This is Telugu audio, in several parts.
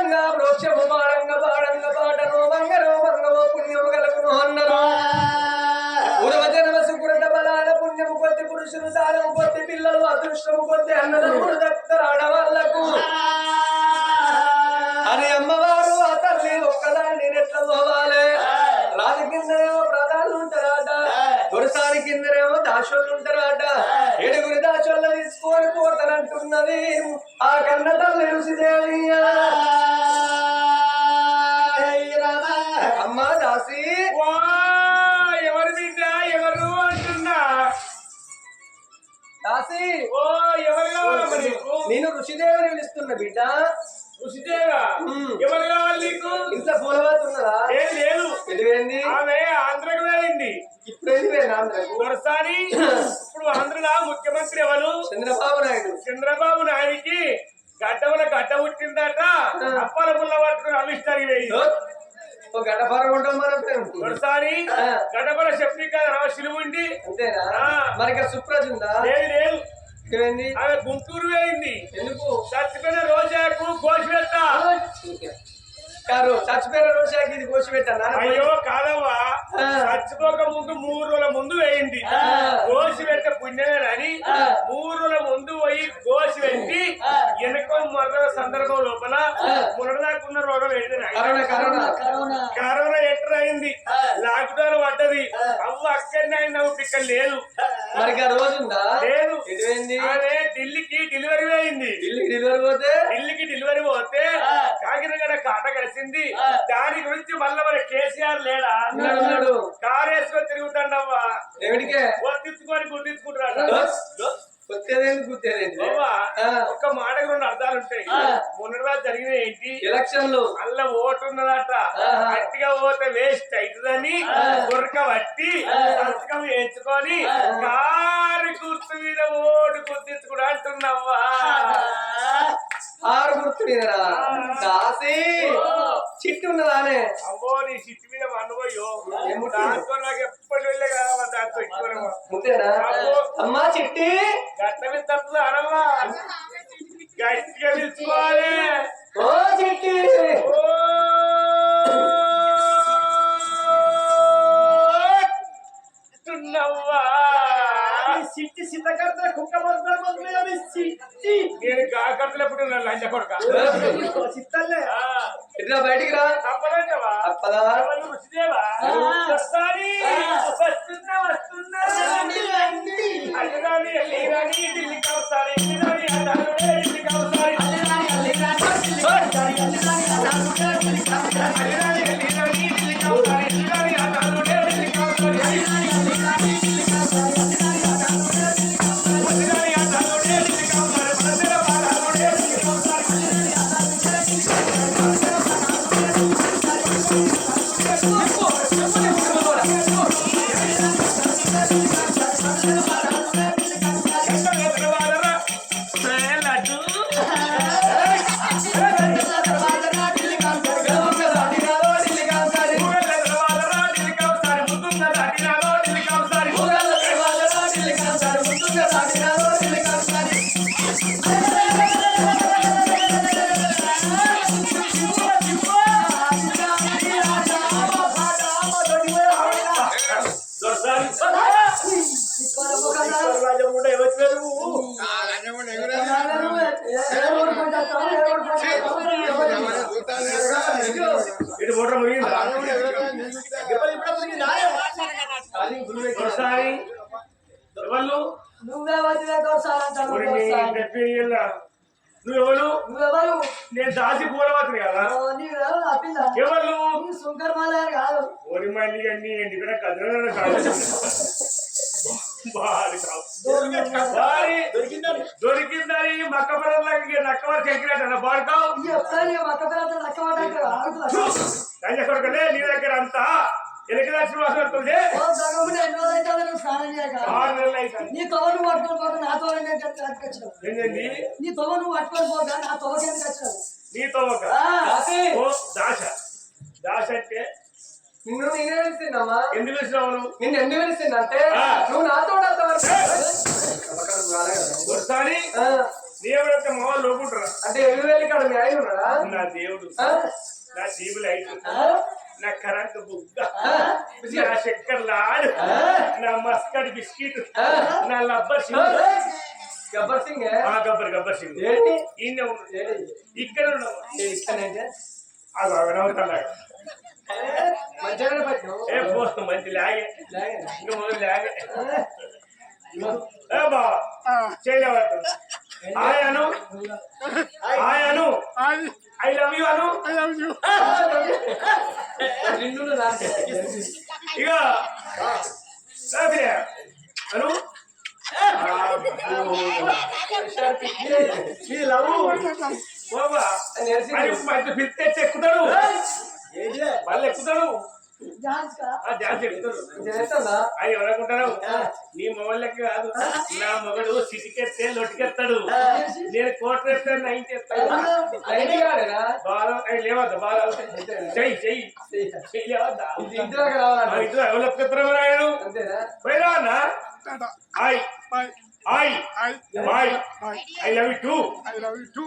బాడంగా వృక్షము బాడంగా బాడంగా బాటను మంగరో మంగవో పుణ్యము కలుగును అన్నారు పూర్వజన్మ సుకృత బలాల పుణ్యము కొద్ది పురుషులు దానము కొద్ది పిల్లలు అదృష్టము కొద్ది అన్నదమ్ములు దక్కుతారు ఆడవాళ్లకు అని అమ్మవారు ఆ తల్లి ఒక్కదాన్ని నెట్ల పోవాలి రాజు కిందనేమో ప్రధానులు ఉంటారట దొరసారి కిందనేమో దాసోళ్ళు ఉంటారట 7 దాసోళ్ళ తీసుకొని పోతానంటున్నది ఆ కన్న తల్లి ఋషిదేవి అమ్మా దాసి ఎవరు బిడ్డ ఎవరు అంటున్నా దాసి ఓ ఎవరు కావాలి నేను ఋషిదేవిని పిలుస్తున్నా బిడ్డ ఋషిదేవా ఎవరు కావాలి నీకు ఇంట్లో పూలవాతి ఉన్నదా లేదు ఎటువైంది ఆమె ఆంధ్రకు వెళ్ళింది ఇప్పుడు వెళ్ళిపోయింది ఆంధ్రకు ఒకసారి ఇప్పుడు ఆంధ్రలో ముఖ్యమంత్రి ఎవరు చంద్రబాబు నాయుడు చంద్రబాబు నాయుడికి గడ్డవల గడ్డ పుట్టిందట అప్పాల పుల్ల పట్టుకుని అమిష్టానికి వెళ్ళి గడ్డపార ఉంటాం మనం ఒకసారి గడ్డపర చెప్పి కదా శిలువుండి అంతేనా మరి ఇక్కడ సుప్రజ్ ఉందా లేదు ఆమె గుంటూరు వేయింది ఎందుకు చచ్చిపోయిన రోజాకు గోసిపెట్ట చచ్చిపోయిన రోజాకి ఇది గోసిపెట్టాను అయ్యో కాదవ్వా చచ్చిపోక ముందు 3 రోజుల ముందు వేయింది గోసిపెట్ట పుణ్యమేనని 3 రోజుల ముందు పోయి గోసిపెట్టి వెనక మొదల సందర్భం లోపల మునదాకున్న రోగం ఏంటి కరోనా ఎంటర్ అయింది లాక్డౌన్ పడ్డది అవ్వ అక్కడనే అయినా ఇక్కడ లేదు మరి రోజుందా లేదు అదే ఢిల్లీకి డెలివరీ అయింది ఢిల్లీకి డెలివరీ పోతే కాకినాడ కాట కలిసింది దాని గురించి మళ్ళీ మరి కేసీఆర్ లేడా కారు వేసుకొని తిరుగుతాడవ్వా ఎవరికే ఒత్తించుకొని గుర్తించుకుంటున్నాడు ఒక్క మాటకు 2 అర్థాలు ఉంటాయి మొన్నటిదా జరిగిన ఏంటి ఎలక్షన్లు అల్ల ఓటు ఉన్నదట గట్టిగా ఓటే వేస్ట్ అవుతుందని గురక పట్టి సంతకం వేయించుకొని కారు గుర్తు మీద ఓటు గుర్తించుకుని అంటున్నావా ఆరు గుర్తు మీదరా దాసి చిట్టు ఉన్నదానే అమ్మో నీ చిట్టు మీద మన్నపోయో దాంతో నాకు ఎప్పటి వెళ్ళే కదా దాంతో అంతేనా అమ్మా చిట్టి గట్ల మీద తప్పుదు అనమ్మా గట్టిగా పిలుచుకోవాలి ఓ చిట్టి తున్నవ్వా సిట్టి సిద్ధకర్తల కుక్క నేను కాకర్తలు ఎప్పుడు లంచ కొడక చిత్తల్లే ఇట్లా బయటికి రా తప్పదంటవా తప్పదా రుచిదేవా ఒకసారి వస్తున్నా అల్లురాని ఎల్లిరాని ఢిల్లీకి ఒకసారి ఢిల్లీకి ఒకసారి నువ్వెవరు నేను దాసి పూలవతుని కదా ఎవరు సుంకర్మాలయ కాదు ఓరి మళ్ళీ అన్ని ఎండిపోయిన కదన కాదు దొరికిందని మక్క పడలకి నక్కవారు ఎక్కినట్టు బాడుకావు కొడుకలే నీ దగ్గర అంతా ఎనక లక్షలు వస్తుంది 6 నెలలు అయితే నీ తోవను పట్టుకొని నా తోవ ఏంటండి నీ తోవ నువ్వు పట్టుకొని పోగా నా తోవకి ఎందుకు వచ్చినావు నీ తోవక దాశ అంటే నిన్ను నేనే వెళ్తున్నామా ఎందుకు వచ్చినావు నిన్ను ఎందుకు వెళ్తున్నా అంటే నువ్వు నాతో దేవుడు అంటే మా వాళ్ళు లోపుంటారా అంటే 7,000 కాడ మీ ఆయన ఉన్నాడా? నా దేవుడు నా జీవులు అయితే నా కరెంట్ బుగ్గ నా చక్కెర లాడు నా మస్కట్ బిస్కెట్ నా లబ్బర్ సింగ్ గబ్బర్ సింగ్ గబ్బర్ సింగ్ ఏంటి ఈయన ఇక్కడ ఉన్నావు ఇక్కడంటే అది అవుతాడు మంచిగానే పట్టు ఏ పో మంచి లాగే ఇంకా మొదలు లాగే ఏ బావా చేయలేవద్దు హాయ్ అను హాయ్ అను ఐ లవ్ యూ అను నిన్ను ఇక అను బాబా మంచి ఫిట్ తెచ్చి ఎక్కుతాడు వాళ్ళు ఎక్కుతాడు డాన్స్ ఎక్కుతాడు అది ఎవరనుకుంటారు నీ మొగళ్ళకి కాదు నా మొగడు సిటికెత్తే లొట్టికెత్తాడు నేను కోట్లు ఎత్తాను 9 ఎత్తాను బాగా లేవద్దా బాగా చెయ్యి లేవద్దా ఇంట్లో ఎవరు ఎత్తుకెత్తారు రాయడు పోయినా అన్నా hi hi bye I love you too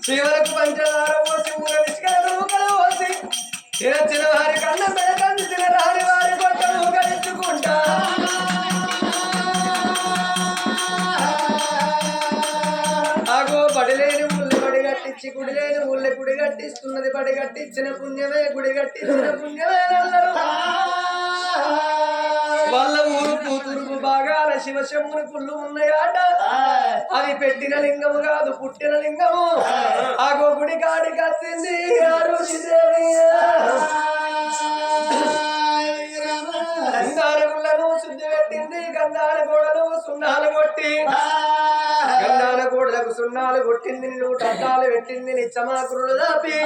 శివలకు పంచదార పోసి ఊర విసుకలు పోసి తినచిన వారి కన్న పెడకంది తిన రాని వారి కొట్టలు గడించుకుంటా ఆగో బడిలేని ముళ్ళు బడి కట్టించి గుడి లేని ముళ్ళి గుడి కట్టిస్తున్నది బడి కట్టించిన పుణ్యమే గుడి కట్టించిన పుణ్యమే అన్నారు వాళ్ళ ఊరు కూతురు బాగాల శివశంభుని కుళ్ళు ఉన్నాయాట అది పెట్టిన లింగము కాదు పుట్టిన లింగము ఆగో గుడి కాడికి వచ్చింది బంగారములను శుద్ధి పెట్టింది గంధాల గోడలు సున్నాలు కొట్టి గంధాల గోడలకు సున్నాలు కొట్టింది అద్దాలు పెట్టింది నిచ్చమాకురులు దాపి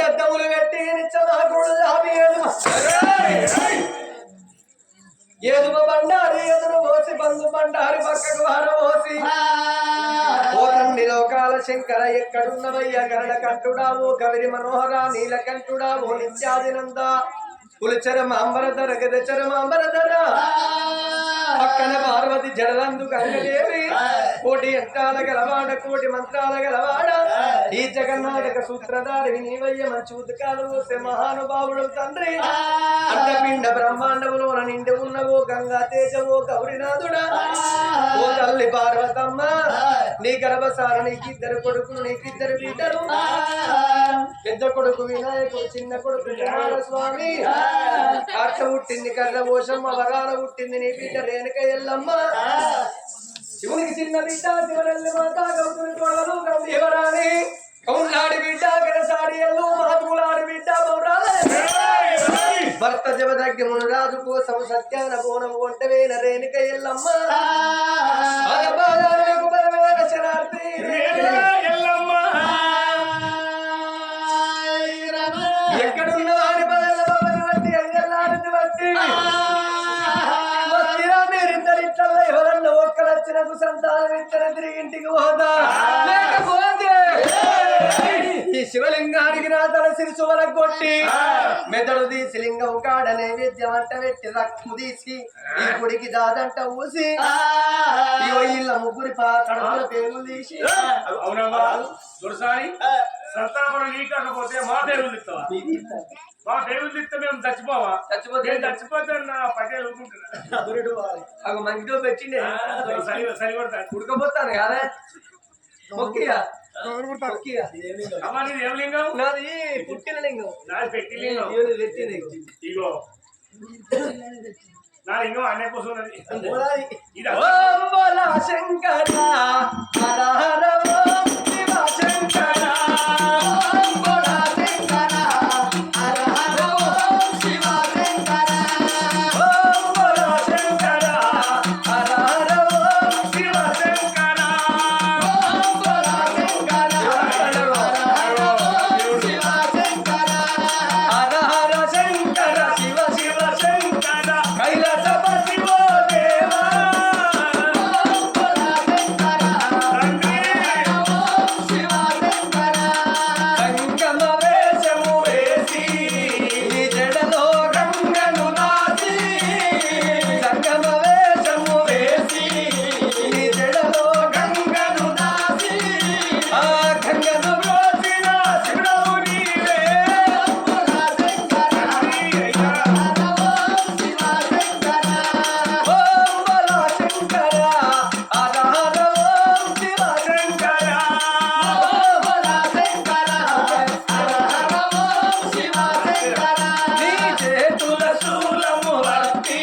అద్దములు పెట్టి నిచ్చమాకురులు దాపి ఏదుమ బండారి ఎదురు పోసి బంధు బండారి పక్కకు వారబోసి ఓ తండ్రి లోకాల శంకర ఎక్కడున్నవయ్య గరడ కంటుడా ఓ కవిరి మనోహర నీలకంఠుడా ఓ నిత్యాదినంద పులిచరమాంబరధర గదచరమాంబరధర పక్కన పార్వతి జడలందు గంగదేవి కోటి యంత్రాల గలవాడ కోటి మంత్రాల గలవాడ ఈ జగన్నాటక సూత్రధారి నీవయ్య మంచి ఉదకాలు పోసే మహానుభావుడు తండ్రి అండపిండ బ్రహ్మాండములోన నిండి ఉన్నవో గంగా తేజవో గౌరినాథుడా ఓ తల్లి పార్వతమ్మ నీ గర్భసార నీకిద్దరు కొడుకులు నీకిద్దరు బిడ్డలు పెద్ద కొడుకు వినాయకుడు చిన్న కొడుకు స్వామి కాట పుట్టింది కర్ర పోషమ్మ వరాల పుట్టింది నీ బిడ్డ రేణుక ఎల్లమ్మ శివునికి చిన్న బిడ్డ శివరల్లి మాత గౌతుని కొడలు గౌరీవరాని కౌన్నాడి బిడ్డ గరసాడి ఎల్లు మహత్ములాడి బిడ్డ మౌరాలే భర్త జవదగ్యమును రాజు కోసం సత్యాన బోనం వంటవేన రేణుక ఎల్లమ్మ అరబాలకు బలమైన శరార్థి ఎల్లమ్మ ఎక్కడున్న వారి బల బొమ్మని బట్టి అయ్యల్లారిని బట్టి మీరిద్దరిట్ల ఎవరన్నా ఒక్కలచ్చినకు సంతానం ఇచ్చిన తిరిగి ఇంటికి పోదా లేకపోతే ఈ శివలింగానికి నా తల సిరిసు వరకు కొట్టి మెదడు తీసి లింగం కాడ నైవేద్యం అంట పెట్టి రక్ము తీసి ఈ గుడికి దాదంట ఊసి ఇళ్ళ ముగ్గురి కడుపుల పేర్లు తీసి అవునమ్మా దొరసాని సంతాపం నీకపోతే మా పేరు ఇస్తావా మా పేరు ఇస్తే మేము చచ్చిపోవా నేను చచ్చిపోతే నా పటేలు ఊరుకుంటున్నా మంచిగా పెట్టిండే సరిపడతాను ఉడకపోతాను కదా మొక్కియా అమ్మా నీది ఏం లింగం నాది పుట్టిన లింగం నాది పెట్టి లింగం పెట్టింది ఇగో నా లింగం అనే కోసం ఓం బోలా శంకర హర హర ఓం శివ శంకర ఓం బోలా శంకర హర హర ఓం శివ శంకర ఓం బోలా శంకర హర హర ఓం శివ శంకర ఓం బోలా శంకర హర హర ఓం శివ శంకర హర హర శంకర శివ శివ శంకర కైలాసపతి ఓ దేవా ఓం బోలా శంకర తండ్రి ఓం శివ శంకర సంగమ వేషము వేసి నీ జడలో గంగను దాచి సంగమ వేషము వేసి నీ జడలో గంగను దాచి ఆ గంగను బ్రోచిన శివుడవు నీవే ఓం బోలా శంకర ఓం శివ శంకర ఓం బోలా శంకర హర హర ఓం శివ శంకర ఓం బోలా శంకర హర హర ఓం శివ శంకర నీ చేతుల శూలము భక్తి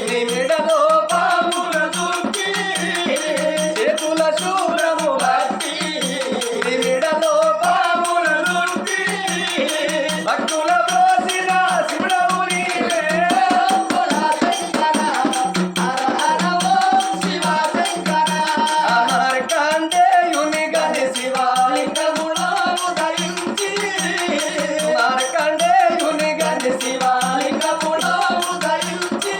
నీ మెడలో పాముల దుర్గి చేతుల శూలము భక్తి నీ మెడలో పాముల దుర్గి భక్తుల బ్రోసిన శివుడవు నీవే ఓం బోలా శంకర హర హర ఓం శివ శంకర మార్కండేయుని గని శివలింగములో ఉదయించి మార్కండేయుని గని శివలింగములో ఉదయించి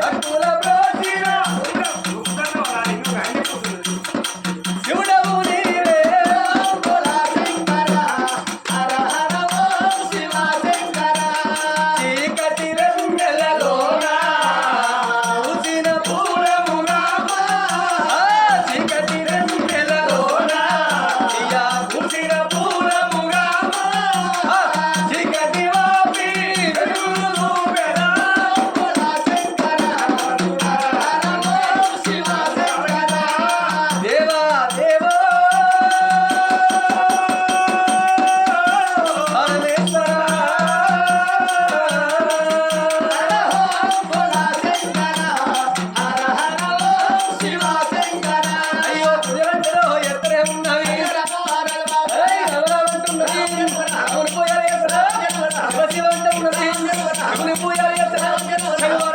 భక్తుల బ్రోచిన శివుడవు నీవే ఓం బోలా శంకర హర హర ఓం శివ శంకర చీకటి రంగలలోన పూసిన పూలముగామా చీకటి రంగలలోన ఇయా పూసిన పూలముగామా చీకటి వాపి వెలుగులు చూపెదా ఓం బోలా శంకర హర హర ఓం శివ శంకర దేవా దేవా పరమేశ్వర ఓం బోలా శంకర హర హర ఓం శివ శంకర అయ్యో కుదిరంటలో ఎత్తరే ఉన్నవి ఏయ్ నవరావంటున్నది అవును పోయాలి శివ శివ అంటే ఉన్నది పూజలు చేస్తారు